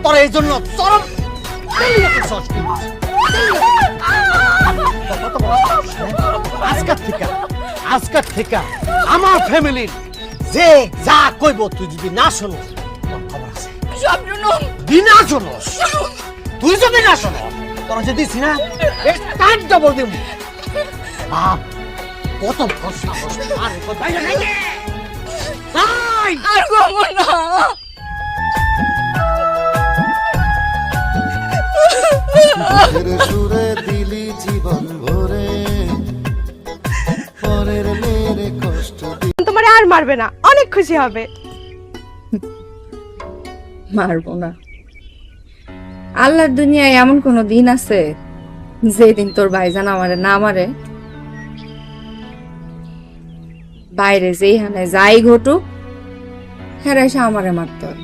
তোরা এই জন্য চরম আজকাল থেকে আমার ফ্যামিলির যে যা কইব তুই যদি না শোনো তোর খবর আছে বিনা শোনস তুই যদি না শোনো তোরা যদি না কাট ডবল দিব বাপ কত ফসা আর কোথায় নাই আর গো না সুরে দিলি জীবন ভরে পরের মেরে কষ্ট তোমার আর মারবে না, অনেক খুশি হবে। মারবো না? আল্লাহর দুনিয়ায় এমন কোন দিন আছে যেদিন তোর ভাইজান আমারে না মারে? বাইরে যেইখানে যাই ঘটুক হেরা এসে আমারে মারতে হয়।